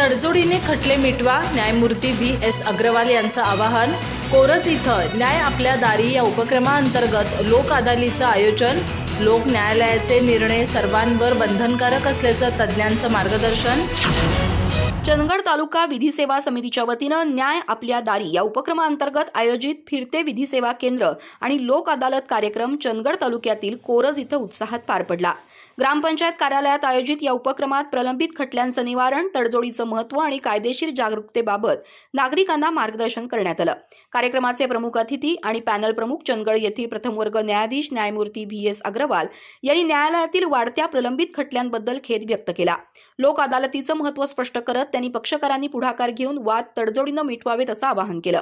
तडजोडीने खटले मिटवा, न्यायमूर्ती व्ही.एस. अग्रवाल यांचं आवाहन. कोरज इथं न्याय आपल्या दारी या उपक्रमाअंतर्गत लोक अदालतीचं आयोजन. लोक न्यायालयाचे निर्णय सर्वांवर बंधनकारक असल्याचं तज्ज्ञांचं मार्गदर्शन. चंदगड तालुका विधी सेवा समितीच्या वतीनं न्याय आपल्या दारी या उपक्रमाअंतर्गत आयोजित फिरते विधी सेवा केंद्र आणि लोक अदालत कार्यक्रम चंदगड तालुक्यातील कोरज इथं उत्साहात पार पडला. ग्रामपंचायत कार्यालयात आयोजित या उपक्रमात प्रलंबित खटल्यांचं निवारण, तडजोडीचं महत्त्व आणि कायदेशीर जागरूकतेबाबत नागरिकांना मार्गदर्शन करण्यात आलं. कार्यक्रमाचे प्रमुख अतिथी आणि पॅनल प्रमुख चंदगड येथील प्रथम वर्ग न्यायाधीश न्यायमूर्ती व्ही.एस. अग्रवाल यांनी न्यायालयातील वाढत्या प्रलंबित खटल्यांबद्दल खेद व्यक्त केला. लोक अदालतीचं महत्त्व स्पष्ट करत त्यांनी पक्षकारांनी पुढाकार घेऊन वाद तडजोडीनं मिटवावेत असं आवाहन केलं.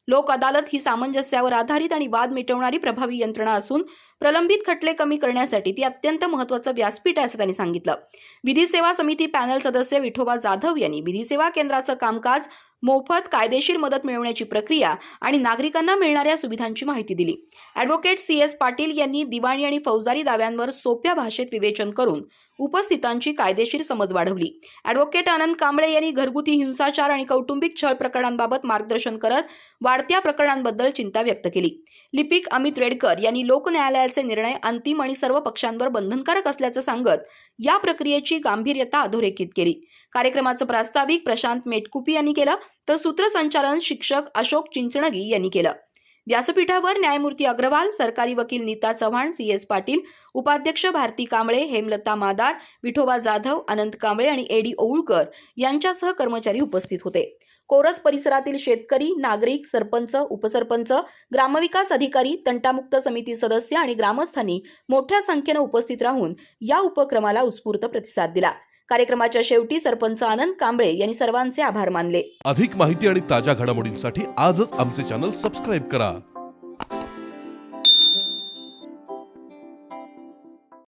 लोक अदालत ही सामंजस्यावर आधारित आणि वाद मिटवणारी प्रभावी यंत्रणा असून प्रलंबित खटले कमी करण्यासाठी ती अत्यंत महत्त्वाचं व्यासपीठ आहे असं त्यांनी सांगितलं. विधी सेवा समिती पॅनल सदस्य विठोबा जाधव यांनी विधी सेवा केंद्राचं कामकाज, मोफत कायदेशीर मदत मिळवण्याची प्रक्रिया आणि नागरिकांना मिळणाऱ्या सुविधांची माहिती दिली. Advocate CS. पाटील यांनी दिवाणी आणि फौजदारी दाव्यांवर सोप्या भाषेत विवेचन करून उपस्थितांची कायदेशीर समज वाढवली. ॲडव्होकेट आनंद कांबळे यांनी घरगुती हिंसाचार आणि कौटुंबिक छळ प्रकरणांबाबत मार्गदर्शन करत वाढत्या प्रकरणांबद्दल चिंता व्यक्त केली. लिपिक अमित रेडकर यांनी लोक न्यायालयाचे निर्णय अंतिम आणि सर्व पक्षांवर बंधनकारक असल्याचं सांगत या प्रक्रियेची गांभीर्यता अधोरेखित केली. कार्यक्रमाचं प्रास्ताविक प्रशांत मेटकुपी यांनी केलं, तर सूत्रसंचालन शिक्षक अशोक चिंचणगी यांनी केलं. व्यासपीठावर न्यायमूर्ती अग्रवाल, सरकारी वकील नीता चव्हाण, सी.एस. पाटील, उपाध्यक्ष भारती कांबळे, हेमलता मादार, विठोबा जाधव, अनंत कांबळे आणि ए.डी. ओवळकर यांच्यासह कर्मचारी उपस्थित होते. कोरज परिसरातील शेतकरी, नागरिक, सरपंच, उपसरपंच, ग्रामविकास अधिकारी, तंटामुक्त समिती सदस्य आणि ग्रामस्थांनी मोठ्या संख्येनं उपस्थित राहून या उपक्रमाला उत्स्फूर्त प्रतिसाद दिला. कार्यक्रमाच्या शेवटी सरपंच आनंद कांबळे यांनी सर्वांचे आभार मानले. अधिक माहिती आणि ताज्या घडामोडींसाठी आजच आमचे चॅनल सबस्क्राईब करा.